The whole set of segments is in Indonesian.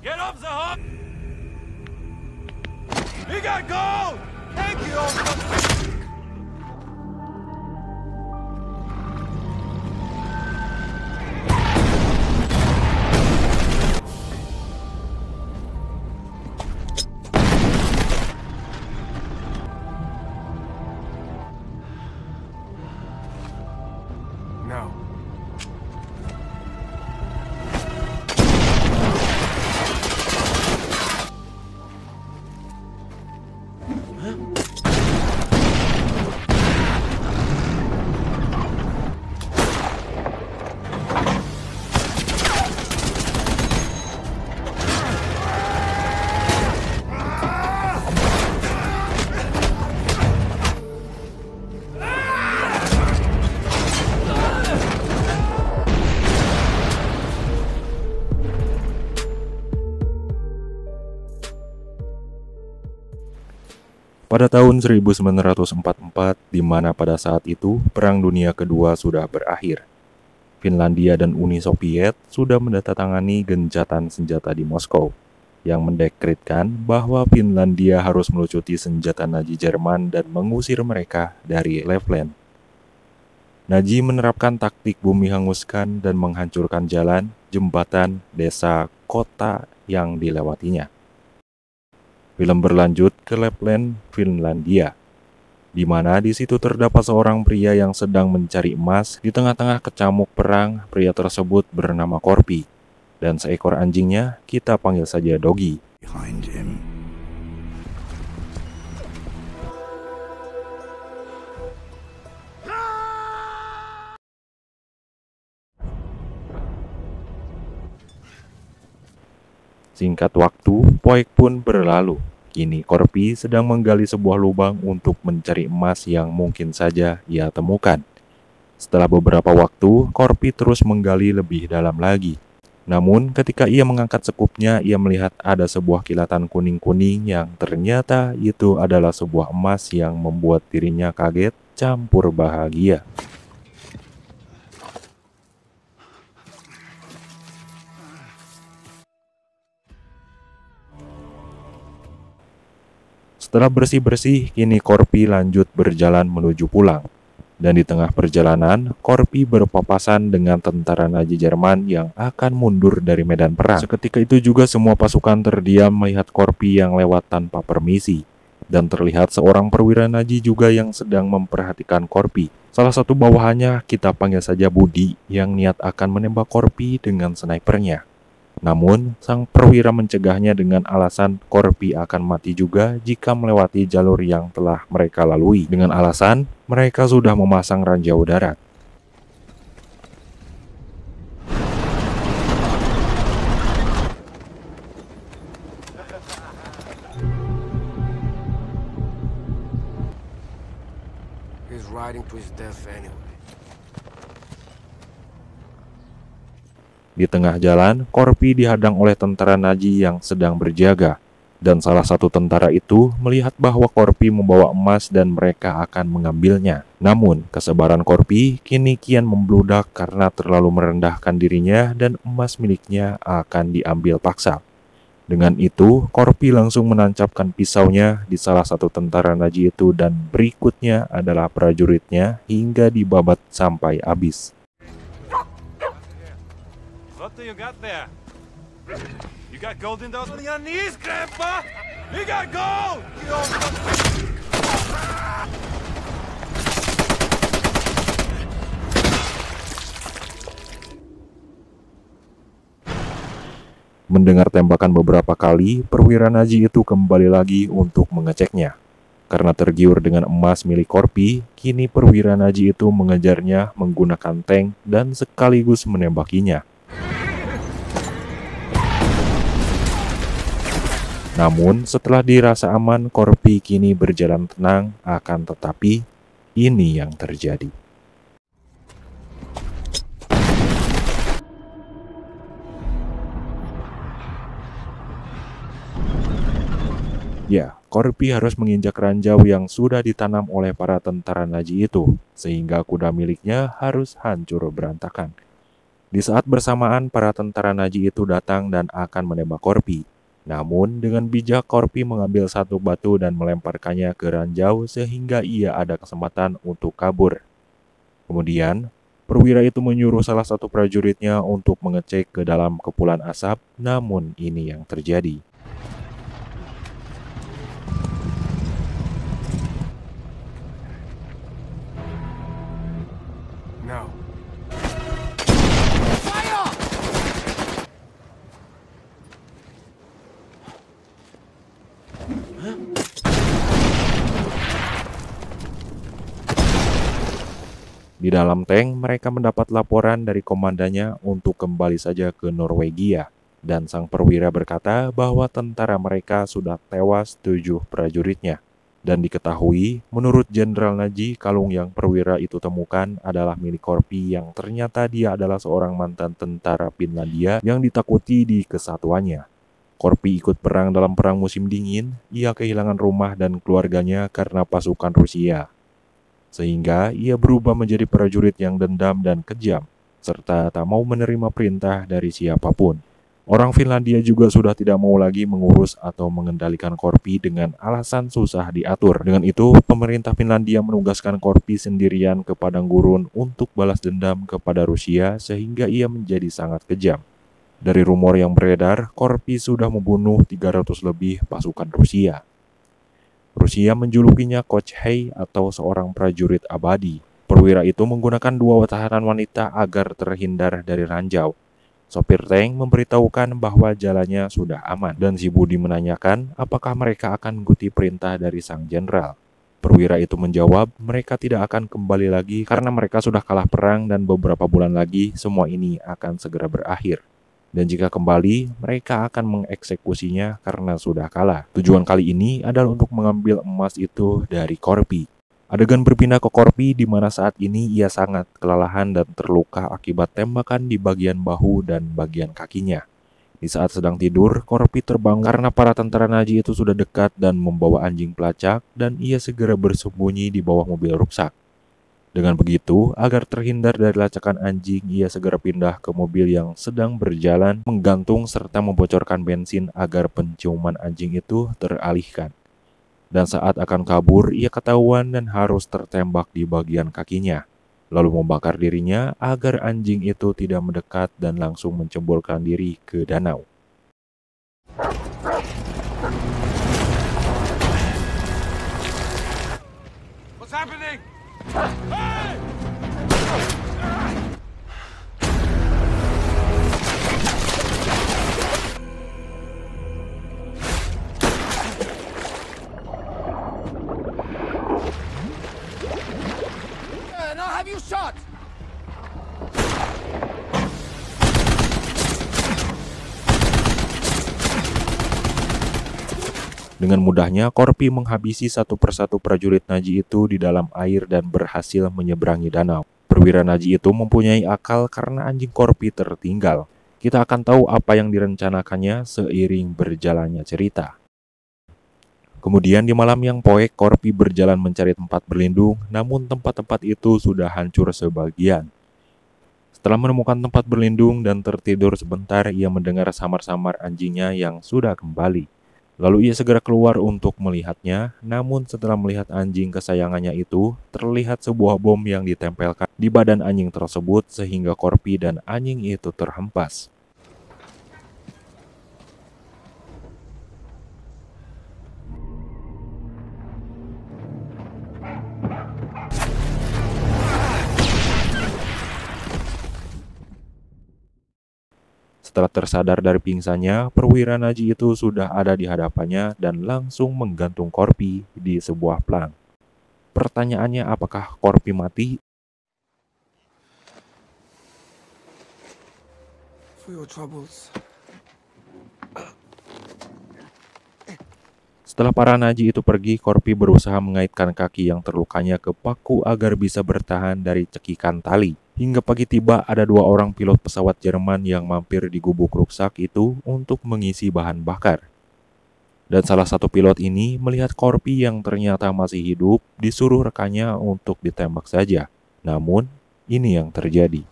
Get up, Zaha! We got gold! Thank you! No. Pada tahun 1944, di mana pada saat itu Perang Dunia Kedua sudah berakhir, Finlandia dan Uni Soviet sudah menandatangani gencatan senjata di Moskow, yang mendekretkan bahwa Finlandia harus melucuti senjata Nazi Jerman dan mengusir mereka dari Lapland. Nazi menerapkan taktik bumi hanguskan dan menghancurkan jalan, jembatan, desa, kota yang dilewatinya. Film berlanjut ke Lapland, Finlandia, di mana di situ terdapat seorang pria yang sedang mencari emas di tengah-tengah kecamuk perang. Pria tersebut bernama Korpi, dan seekor anjingnya kita panggil saja Doggy. Behind him. Singkat waktu, poek pun berlalu. Kini Korpi sedang menggali sebuah lubang untuk mencari emas yang mungkin saja ia temukan. Setelah beberapa waktu, Korpi terus menggali lebih dalam lagi. Namun, ketika ia mengangkat sekupnya, ia melihat ada sebuah kilatan kuning-kuning yang ternyata itu adalah sebuah emas yang membuat dirinya kaget campur bahagia. Setelah bersih-bersih, kini Korpi lanjut berjalan menuju pulang. Dan di tengah perjalanan, Korpi berpapasan dengan tentara Nazi Jerman yang akan mundur dari medan perang. Seketika itu juga semua pasukan terdiam melihat Korpi yang lewat tanpa permisi. Dan terlihat seorang perwira Nazi juga yang sedang memperhatikan Korpi. Salah satu bawahannya, kita panggil saja Budi, yang niat akan menembak Korpi dengan snipernya. Namun, sang perwira mencegahnya dengan alasan Korpi akan mati juga jika melewati jalur yang telah mereka lalui. Dengan alasan, mereka sudah memasang ranjau darat. He's riding to his death anyway. Di tengah jalan, Korpi dihadang oleh tentara Nazi yang sedang berjaga. Dan salah satu tentara itu melihat bahwa Korpi membawa emas dan mereka akan mengambilnya. Namun, kesabaran Korpi kini kian membludak karena terlalu merendahkan dirinya dan emas miliknya akan diambil paksa. Dengan itu, Korpi langsung menancapkan pisaunya di salah satu tentara Nazi itu dan berikutnya adalah prajuritnya hingga dibabat sampai habis. What do you got there? You got gold in those on your knees, Grandpa? We got gold! Mendengar tembakan beberapa kali, perwira Nazi itu kembali lagi untuk mengeceknya. Karena tergiur dengan emas milik Korpi, kini perwira Nazi itu mengejarnya menggunakan tank dan sekaligus menembakinya. Namun, setelah dirasa aman, Korpi kini berjalan tenang, akan tetapi ini yang terjadi. Ya, Korpi harus menginjak ranjau yang sudah ditanam oleh para tentara Nazi itu, sehingga kuda miliknya harus hancur berantakan. Di saat bersamaan, para tentara Nazi itu datang dan akan menembak Korpi. Namun, dengan bijak Korpi mengambil satu batu dan melemparkannya ke ranjau sehingga ia ada kesempatan untuk kabur. Kemudian, perwira itu menyuruh salah satu prajuritnya untuk mengecek ke dalam kepulan asap, namun ini yang terjadi. No. Di dalam tank, mereka mendapat laporan dari komandannya untuk kembali saja ke Norwegia. Dan sang perwira berkata bahwa tentara mereka sudah tewas 7 prajuritnya. Dan diketahui, menurut Jenderal Naji, kalung yang perwira itu temukan adalah milik Korpi yang ternyata dia adalah seorang mantan tentara Finlandia yang ditakuti di kesatuannya. Korpi ikut perang dalam Perang Musim Dingin, ia kehilangan rumah dan keluarganya karena pasukan Rusia. Sehingga ia berubah menjadi prajurit yang dendam dan kejam, serta tak mau menerima perintah dari siapapun. Orang Finlandia juga sudah tidak mau lagi mengurus atau mengendalikan Korpi dengan alasan susah diatur. Dengan itu, pemerintah Finlandia menugaskan Korpi sendirian ke padang gurun untuk balas dendam kepada Rusia sehingga ia menjadi sangat kejam. Dari rumor yang beredar, Korpi sudah membunuh 300 lebih pasukan Rusia. Rusia menjulukinya Coach Hay atau seorang prajurit abadi. Perwira itu menggunakan 2 tahanan wanita agar terhindar dari ranjau. Sopir tank memberitahukan bahwa jalannya sudah aman dan si Budi menanyakan apakah mereka akan mengikuti perintah dari sang jenderal. Perwira itu menjawab mereka tidak akan kembali lagi karena mereka sudah kalah perang dan beberapa bulan lagi semua ini akan segera berakhir. Dan jika kembali, mereka akan mengeksekusinya karena sudah kalah. Tujuan kali ini adalah untuk mengambil emas itu dari Korpi. Adegan berpindah ke Korpi di mana saat ini ia sangat kelelahan dan terluka akibat tembakan di bagian bahu dan bagian kakinya. Di saat sedang tidur, Korpi terbangun karena para tentara Nazi itu sudah dekat dan membawa anjing pelacak dan ia segera bersembunyi di bawah mobil ruksak. Dengan begitu, agar terhindar dari lacakan anjing, ia segera pindah ke mobil yang sedang berjalan, menggantung serta membocorkan bensin agar penciuman anjing itu teralihkan. Dan saat akan kabur, ia ketahuan dan harus tertembak di bagian kakinya, lalu membakar dirinya agar anjing itu tidak mendekat dan langsung menceburkan diri ke danau. What's happening? Hey! Now have you shot? Dengan mudahnya, Korpi menghabisi satu persatu prajurit Nazi itu di dalam air dan berhasil menyeberangi danau. Perwira Nazi itu mempunyai akal karena anjing Korpi tertinggal. Kita akan tahu apa yang direncanakannya seiring berjalannya cerita. Kemudian di malam yang poek, Korpi berjalan mencari tempat berlindung, namun tempat-tempat itu sudah hancur sebagian. Setelah menemukan tempat berlindung dan tertidur sebentar, ia mendengar samar-samar anjingnya yang sudah kembali. Lalu ia segera keluar untuk melihatnya, namun setelah melihat anjing kesayangannya itu, terlihat sebuah bom yang ditempelkan di badan anjing tersebut sehingga Korpi dan anjing itu terhempas. Setelah tersadar dari pingsannya, perwira Nazi itu sudah ada di hadapannya dan langsung menggantung Korpi di sebuah plang. Pertanyaannya, apakah Korpi mati? For your troubles. Setelah para Nazi itu pergi, Korpi berusaha mengaitkan kaki yang terlukanya ke paku agar bisa bertahan dari cekikan tali. Hingga pagi tiba, ada 2 orang pilot pesawat Jerman yang mampir di gubuk ruksak itu untuk mengisi bahan bakar. Dan salah satu pilot ini melihat Korpi yang ternyata masih hidup, disuruh rekannya untuk ditembak saja. Namun, ini yang terjadi.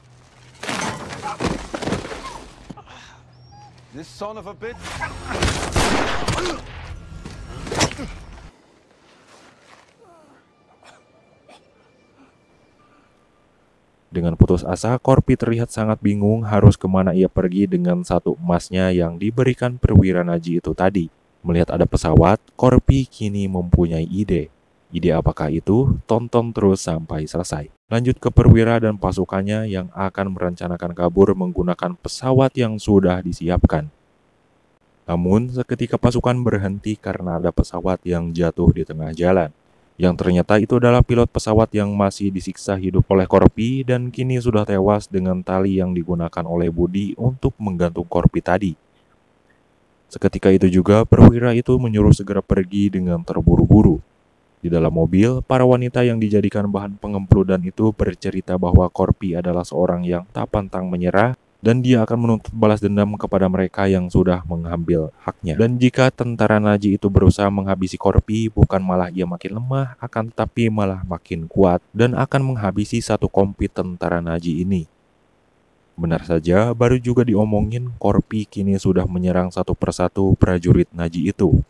This son of a bitch. Dengan putus asa, Korpi terlihat sangat bingung harus kemana ia pergi dengan satu emasnya yang diberikan perwira Naji itu tadi. Melihat ada pesawat, Korpi kini mempunyai ide. Ide apakah itu? Tonton terus sampai selesai. Lanjut ke perwira dan pasukannya yang akan merencanakan kabur menggunakan pesawat yang sudah disiapkan. Namun, seketika pasukan berhenti karena ada pesawat yang jatuh di tengah jalan. Yang ternyata itu adalah pilot pesawat yang masih disiksa hidup oleh Korpi dan kini sudah tewas dengan tali yang digunakan oleh Budi untuk menggantung Korpi tadi. Seketika itu juga perwira itu menyuruh segera pergi dengan terburu-buru. Di dalam mobil, para wanita yang dijadikan bahan pengempludan itu bercerita bahwa Korpi adalah seorang yang tak pantang menyerah dan dia akan menuntut balas dendam kepada mereka yang sudah mengambil haknya. Dan jika tentara Naji itu berusaha menghabisi Korpi, bukan malah ia makin lemah, akan tetapi malah makin kuat dan akan menghabisi satu kompi tentara Naji ini. Benar saja, baru juga diomongin, Korpi kini sudah menyerang satu persatu prajurit Naji itu.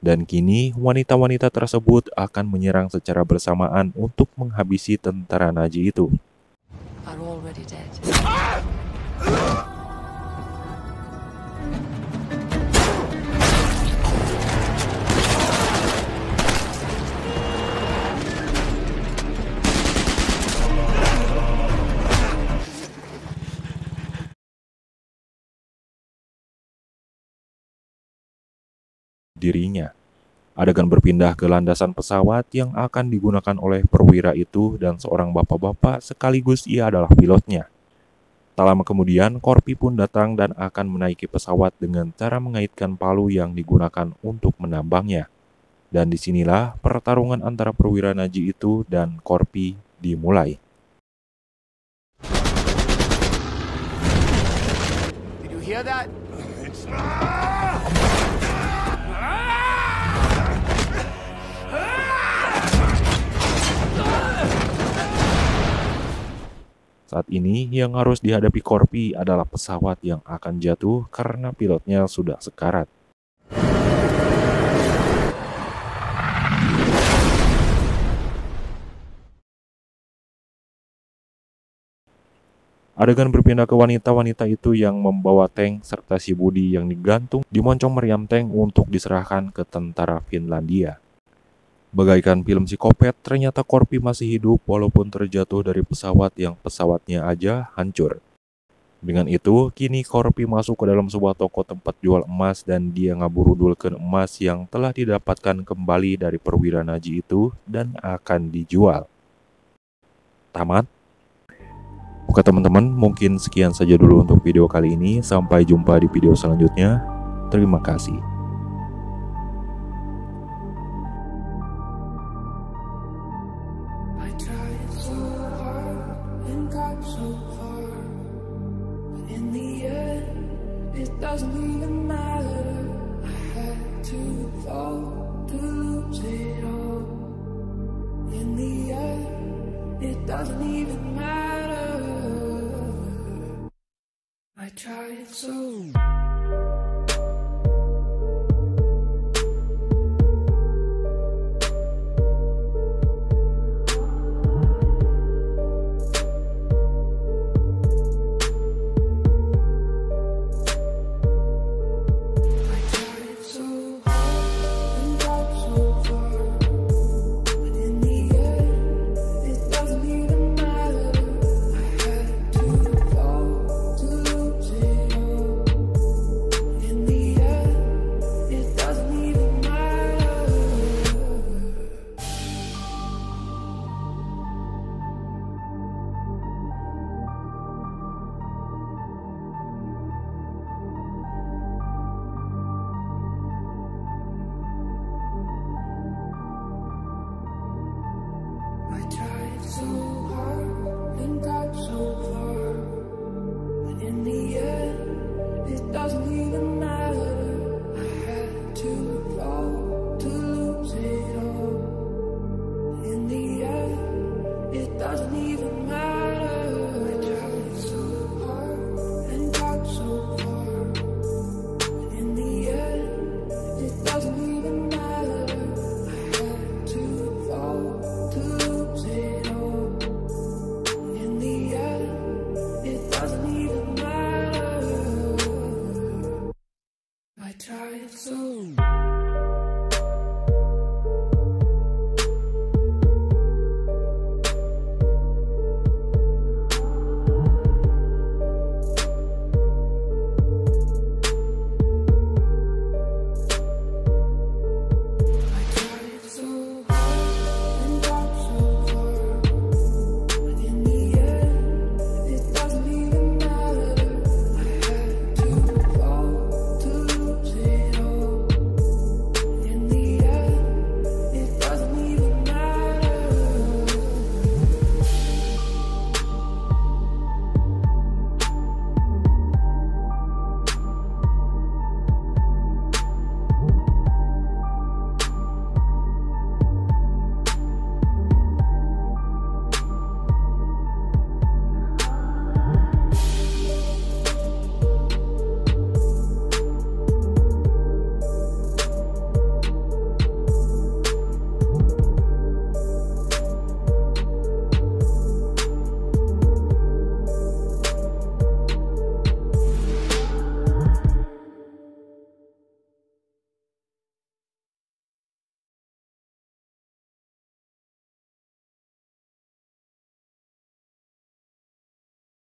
Dan kini wanita-wanita tersebut akan menyerang secara bersamaan untuk menghabisi tentara Naji itu. Are already dead. Dirinya. Adegan berpindah ke landasan pesawat yang akan digunakan oleh perwira itu dan seorang bapak-bapak sekaligus ia adalah pilotnya. Tak lama kemudian, Korpi pun datang dan akan menaiki pesawat dengan cara mengaitkan palu yang digunakan untuk menambangnya. Dan disinilah pertarungan antara perwira Naji itu dan Korpi dimulai. Did you hear that? Saat ini yang harus dihadapi Korpi adalah pesawat yang akan jatuh karena pilotnya sudah sekarat. Adegan berpindah ke wanita-wanita itu yang membawa tank serta si Budi yang digantung di moncong meriam tank untuk diserahkan ke tentara Finlandia. Bagaikan film psikopat, ternyata Korpi masih hidup walaupun terjatuh dari pesawat yang pesawatnya aja hancur. Dengan itu, kini Korpi masuk ke dalam sebuah toko tempat jual emas dan dia ngaburudulkan emas yang telah didapatkan kembali dari perwira Naji itu dan akan dijual. Tamat. Oke teman-teman, mungkin sekian saja dulu untuk video kali ini. Sampai jumpa di video selanjutnya. Terima kasih. Doesn't even matter. I had to fall to lose it all. In the end, it doesn't even matter.